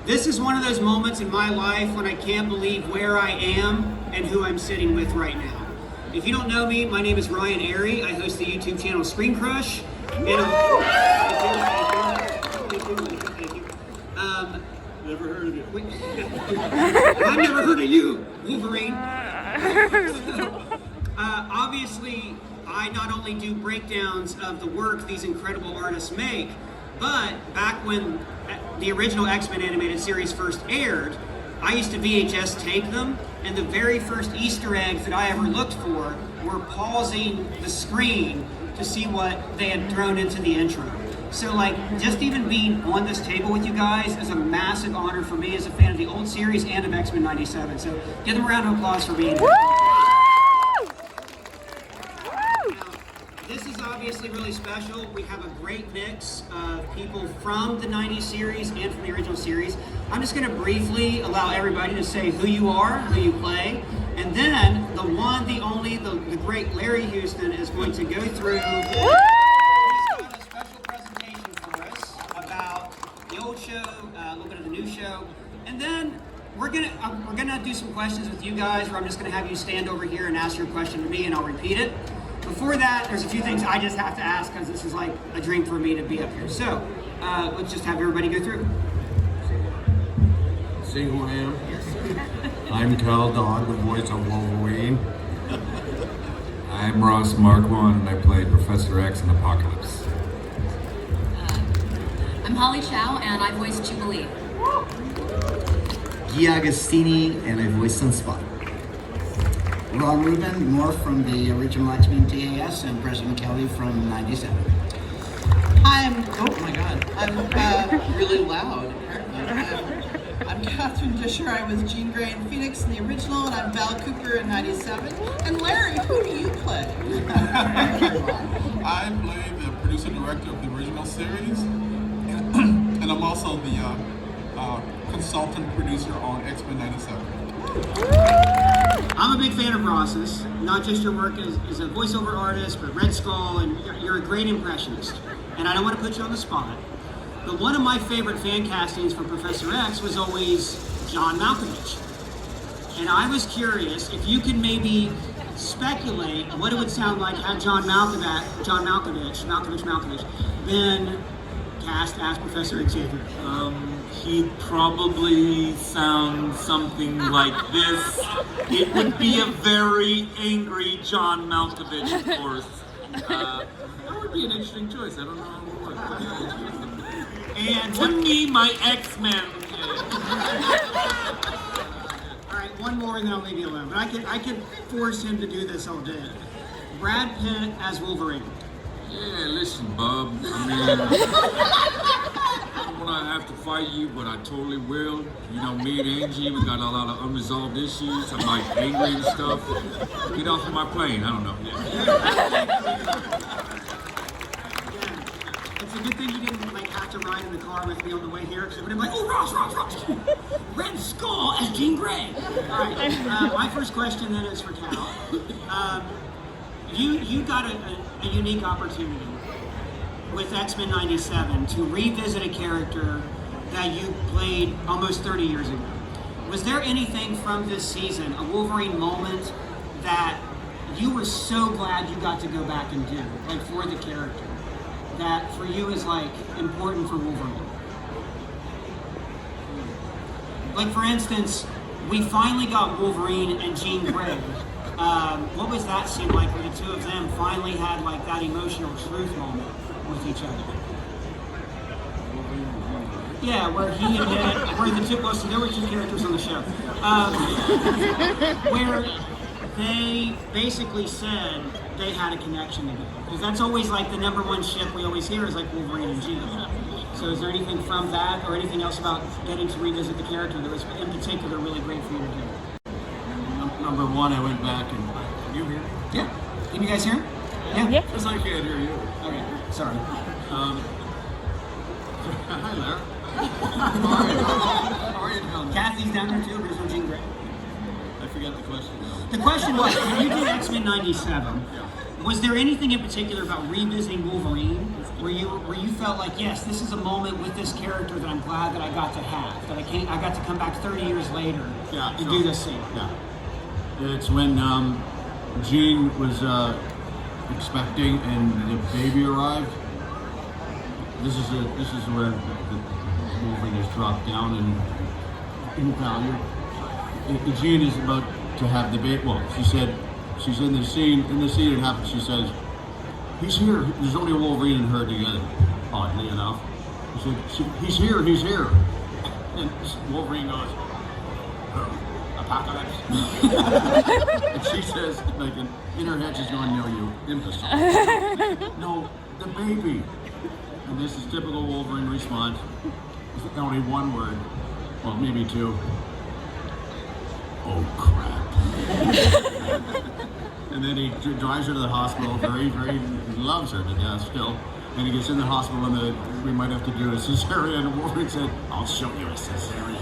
This is one of those moments in my life when I can't believe where I am and who I'm sitting with right now. If you don't know me, my name is Ryan Airy. I host the YouTube channel Screen Crush. And never heard of you. I've never heard of you, Wolverine. Obviously, I not only do breakdowns of the work these incredible artists make, but back when the original X-Men animated series first aired, I used to VHS tape them, and the very first Easter eggs that I ever looked for were pausing the screen to see what they had thrown into the intro. So like, just even being on this table with you guys is a massive honor for me as a fan of the old series and of X-Men 97. So give them a round of applause for being here. This is obviously really special. We have a great mix of people from the 90s series and from the original series. I'm just going to briefly allow everybody to say who you are, who you play, and then the one, the only, the great Larry Houston is going to go through a special presentation for us about the old show, a little bit of the new show, and then we're gonna do some questions with you guys, where I'm just gonna have you stand over here and ask your question to me, and I'll repeat it. Before that, there's a few things I just have to ask, because this is like a dream for me to be up here. So, let's just have everybody go through. See who I am? I'm Kyle Dodd, the voice of Wolverine. I'm Ross Marquand, and I play Professor X in Apocalypse. I'm Holly Chow, and I voice Jubilee. Guy Agostini, and I voice Sunspot. Ron Rubin, more from the original X-Men TAS, and President Kelly from 97. I'm really loud, apparently. I'm Catherine Disher. I was Jean Grey in Phoenix in the original, and I'm Val Cooper in 97. And Larry, who do you play? I play the producer-director of the original series, and I'm also the consultant producer on X-Men 97. I'm a big fan of Ross's, not just your work as a voiceover artist, but Red Skull, and you're a great impressionist. And I don't want to put you on the spot, but one of my favorite fan castings for Professor X was always John Malkovich. And I was curious if you could maybe speculate what it would sound like had John Malkovich been cast as Professor Xavier. He'd probably sound something like this. It would be a very angry John Malkovich, of course. That would be an interesting choice. I don't know what. And to me, my X-Men. All right, one more and then I'll leave you alone. But I could force him to do this all day. Brad Pitt as Wolverine. Yeah, listen, Bob. I don't want to have to fight you, but I totally will. You know, me and Angie, we got a lot of unresolved issues. I'm like angry and stuff. Get off of my plane. I don't know. It's a good thing you didn't like have to ride in the car with me on the way here, because it would have been like, oh, Ross. Red Skull as Jean Grey. All right, my first question then is for Cal. You got a unique opportunity with X-Men 97 to revisit a character that you played almost 30 years ago. Was there anything from this season, a Wolverine moment, that you were so glad you got to go back and do, like for the character, that for you is like important for Wolverine? Like for instance, we finally got Wolverine and Jean Grey. What was that scene like where the two of them finally had like that emotional truth moment with each other? Yeah, where he admitted, where the two, so there were two characters on the show, where they basically said they had a connection together. Because that's always like the number one ship we always hear is like Wolverine and Jean. So is there anything from that or anything else about getting to revisit the character that was in particular really great for you to do? Number one, I went back and... Can you hear me? Yeah. Can you guys hear? Yeah. Because I can't hear you. Okay, sorry. Hi, Larry. How are you doing? Kathy's down there too, there's no Jean Grey. I forgot the question. The question was, when you did X-Men 97, was there anything in particular about revisiting Wolverine where you felt like, yes, this is a moment with this character that I'm glad that I got to have, that I got to come back 30 years later and do this scene? Yeah. It's when Jean was expecting and the baby arrived. This is where the Wolverine is dropped down in value. Jean is about to have the baby. Well, she said she's in the scene. In the scene, it happens. She says, "He's here." There's only Wolverine and her together. Oddly enough, she said, "He's here. He's here." And Wolverine goes, "Apocalypse." And she says, like in her head, she's going, "No, you imbecile." "No, the baby." And this is typical Wolverine response. It's only one word, well, maybe two. "Oh crap." And then he drives her to the hospital. He loves her to death still. And he gets in the hospital, and we might have to do a cesarean. And Wolverine said, "I'll show you a cesarean."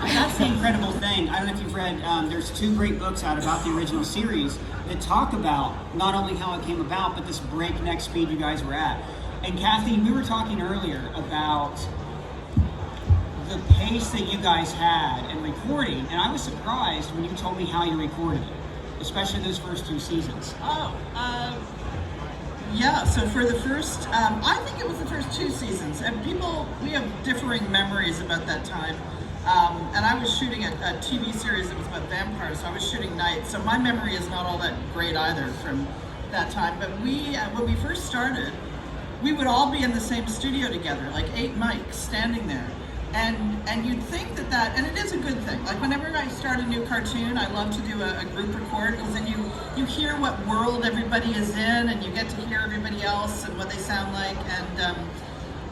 That's the incredible thing. I don't know if you've read, there's 2 great books out about the original series that talk about not only how it came about, but this breakneck speed you guys were at. And Kathy, we were talking earlier about the pace that you guys had in recording, and I was surprised when you told me how you recorded it, especially those first 2 seasons. Yeah, so for the first, I think it was the first 2 seasons, and we have differing memories about that time. And I was shooting a TV series that was about vampires, so I was shooting nights, so my memory is not all that great either from that time. But when we first started, we would all be in the same studio together, like 8 mics standing there. And you'd think that, and it is a good thing. Like whenever I start a new cartoon, I love to do a group record, because then you hear what world everybody is in, and you get to hear everybody else and what they sound like. And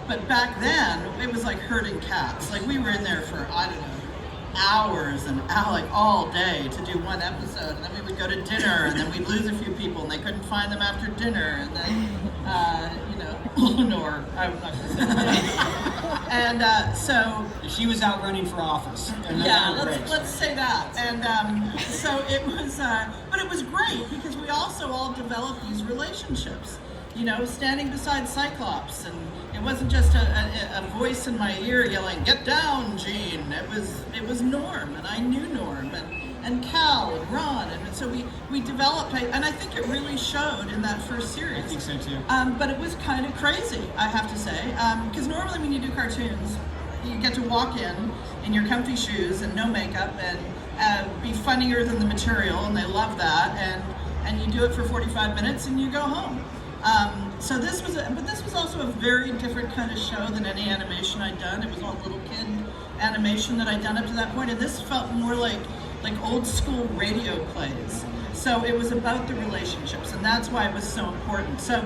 but back then, it was like herding cats. Like we were in there for, I don't know, hours and like all day to do one episode, and then we would go to dinner, and then we'd lose a few people, and they couldn't find them after dinner, and then Eleanor, I'm not gonna say her name. And so She was out running for office. yeah, let's say that. And so it was, but it was great because we also all developed these relationships. You know, standing beside Cyclops, and it wasn't just a voice in my ear yelling, "Get down, Jean." It was Norm, and I knew Norm, and Cal and Ron, and so we developed, and I think it really showed in that first series. I think so too. But it was kind of crazy, I have to say, because normally when you do cartoons, you get to walk in your comfy shoes and no makeup, and be funnier than the material, and they love that, and you do it for 45 minutes and you go home. So this was also a very different kind of show than any animation I'd done. It was all little kid animation that I'd done up to that point, and this felt more like old school radio plays. So it was about the relationships, and that's why it was so important. So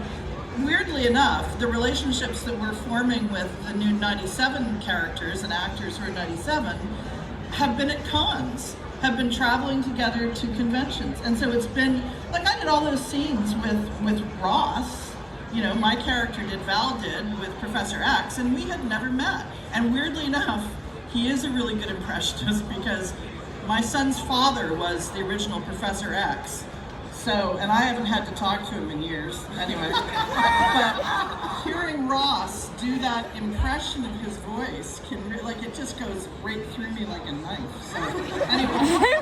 weirdly enough, the relationships that we're forming with the new 97 characters and actors who are 97 have been at cons, have been traveling together to conventions. And so it's been, like I did all those scenes with Ross, you know, my character Val did with Professor X, and we had never met. And weirdly enough, he is a really good impressionist because my son's father was the original Professor X. So, and I haven't had to talk to him in years, anyway. But hearing Ross do that impression of his voice it just goes right through me like a knife. So, anyway,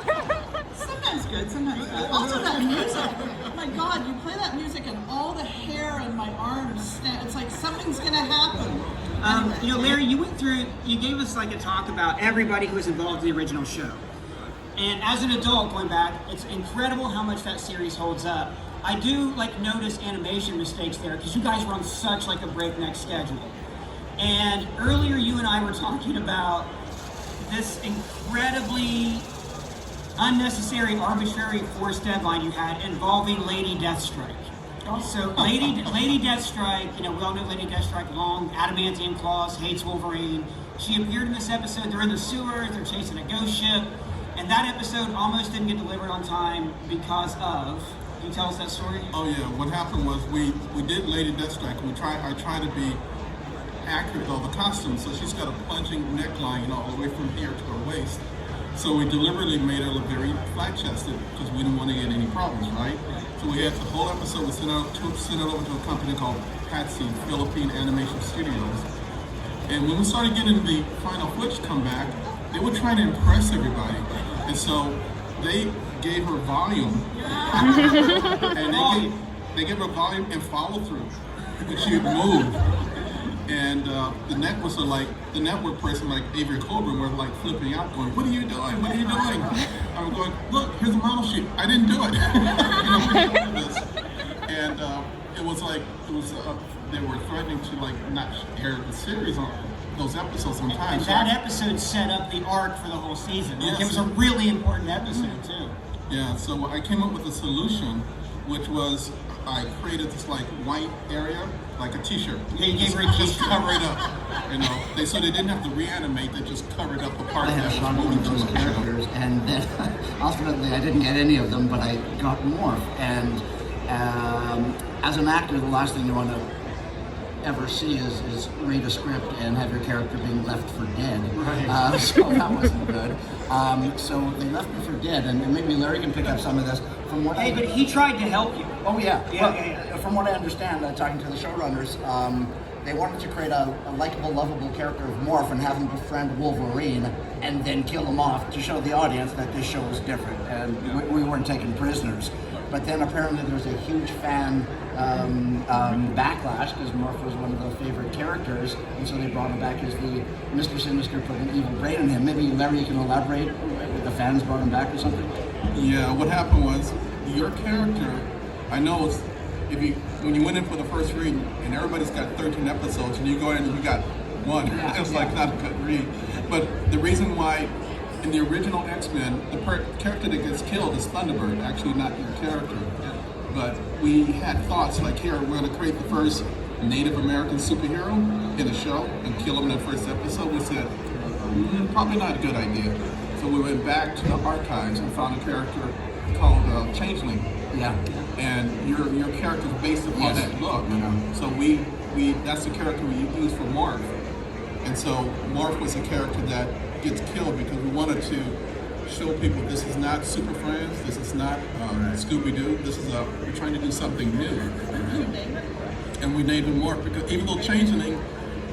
sometimes good, sometimes bad. Also that music, my God, you play that music and all the hair on my arms, it's like something's gonna happen. Anyway. You know, Larry, you gave us like a talk about everybody who was involved in the original show. And as an adult, going back, it's incredible how much that series holds up. I do notice animation mistakes there because you guys were on such a breakneck schedule. And earlier you and I were talking about this incredibly unnecessary, arbitrary forced deadline you had involving Lady Deathstrike. So Lady Deathstrike, we all know Lady Deathstrike, long adamantium claws, hates Wolverine. She appeared in this episode, they're in the sewers, they're chasing a ghost ship. And that episode almost didn't get delivered on time because of. Can you tell us that story? Oh yeah, what happened was we did Lady Deathstrike. I tried to be accurate with all the costumes, so she's got a plunging neckline all the way from here to her waist. So we deliberately made her look very flat-chested because we didn't want to get any problems, right? So we had the whole episode was sent it over to a company called Patsy, Philippine Animation Studios. And when we started getting the final footage come back, they were trying to impress everybody. And so they gave her volume. And they gave her volume and follow through. And she would move. And the network person like Avery Colburn were like flipping out, going, "What are you doing? What are you doing?" I was going, "Look, here's a model sheet. I didn't do it." And it was they were threatening to like not air the series on those episodes sometimes. And that episode set up the arc for the whole season. Like, yes. it was a really important episode too. Yeah, so I came up with a solution, which was I created this like white area, like a T-shirt. Yeah, you gave her a Just T-shirt. cover it up. You know, so they didn't have to reanimate. They just covered up the part I had that fun was with moving those to the show. characters, and then ultimately I didn't get any of them, but I got Morph. And as an actor, the last thing you want to ever see is read a script and have your character being left for dead. Right. So that wasn't good. So they left me for dead, and maybe Larry can pick up some of this. From what Hey, but he tried to help you. Oh yeah. Yeah, Well, yeah. From what I understand, talking to the showrunners, they wanted to create a likable, lovable character of Morph and have him befriend Wolverine and then kill him off to show the audience that this show was different and we weren't taken prisoners. But then apparently there was a huge fan backlash because Morph was one of the favorite characters, and so they brought him back as the Mr. Sinister put an evil brain in him. Maybe Larry, you can elaborate. The fans brought him back or something. Yeah, what happened was your character. I know it's, when you went in for the first read and everybody's got 13 episodes and you go in and you got one, it was like not a good read. But the reason why in the original X-Men, the character that gets killed is Thunderbird, actually not your character. But we had thoughts like, here, we're going to create the first Native American superhero in a show and kill him in the first episode. We said, probably not a good idea. So we went back to the archives and found a character called Changeling. Yeah. And your character is based upon that look. So we that's the character we used for Morph. And so Morph was a character that gets killed because we wanted to show people this is not Super Friends, this is not Scooby-Doo, we're trying to do something new. And we named him Morph because even though Changeling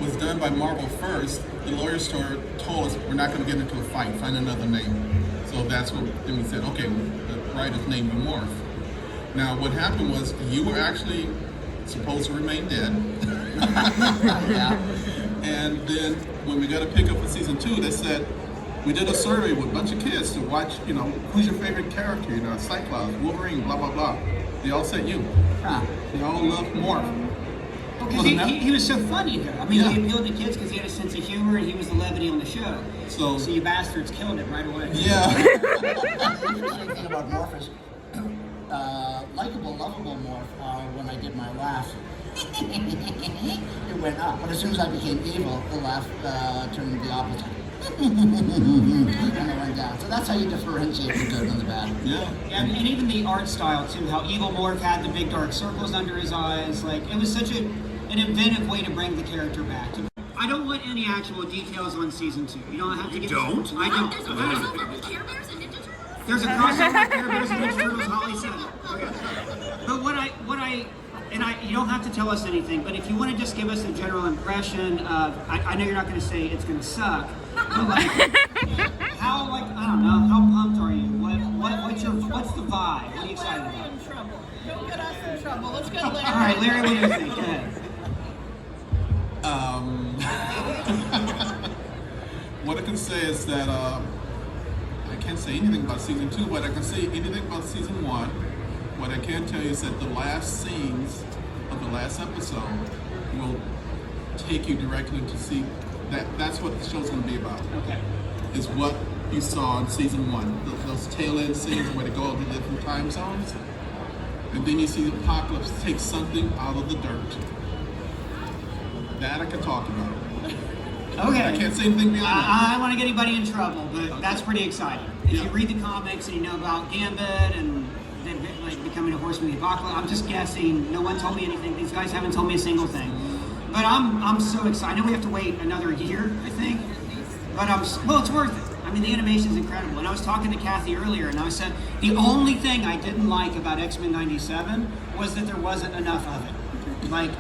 was done by Marvel first, the lawyer store told us we're not going to get into a fight, find another name. So that's when then we said, okay, the writers named him Morph. Now what happened was you were actually supposed to remain dead. And then when we got a pickup for season 2, they said, we did a survey with a bunch of kids to watch, who's your favorite character, Cyclops, Wolverine, blah, blah, blah. They all said you. They all loved Morph. Because he was so funny though. I mean, he appealed to kids because he had a sense of humor and he was the levity on the show. So you bastards killed it right away. Yeah. The interesting thing about Morph is likable, lovable Morph. When I did my laugh, it went up. But as soon as I became evil, the laugh turned the opposite. And it went down. So that's how you differentiate the good and the bad. Yeah. And even the art style too, how Evil Morph had the big dark circles under his eyes. Like, it was such an inventive way to bring the character back. I don't want any actual details on season 2. You don't have to get. Don't? I don't. There's a crossover with Care Bears and Ninja Turtles? There's a crossover with Care Bears and Ninja Turtles. Holly said it. Okay. But you don't have to tell us anything, but if you want to just give us a general impression of, I know you're not going to say it's going to suck, but like, how, like, I don't know, how pumped are you? What's the vibe? What are you excited about? In trouble. Don't get us in trouble. Let's go, Larry. All right, Larry, what do you think? Go ahead. What I can say is that I can't say anything about season 2, but I can say anything about season 1. What I can tell you is that the last scenes of the last episode will take you directly to see that's what the show's going to be about. Okay. Is what you saw in season 1. Those tail end scenes where they go to different time zones. And then you see the Apocalypse take something out of the dirt. That I can talk about. Okay. I can't say anything beyond that. I don't want to get anybody in trouble, but that's pretty exciting. If you read the comics and you know about Gambit and then like becoming a horseman of the apocalypse, I'm just guessing. No one told me anything. These guys haven't told me a single thing. But I'm so excited. I know we have to wait another year, I think. But well, it's worth it. I mean, the animation is incredible. And I was talking to Kathy earlier, and I said the only thing I didn't like about X-Men '97 was that there wasn't enough of it. Like,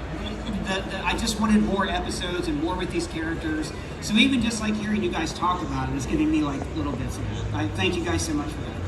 I just wanted more episodes and more with these characters. So even just like hearing you guys talk about it is giving me like little bits of it. I thank you guys so much for that.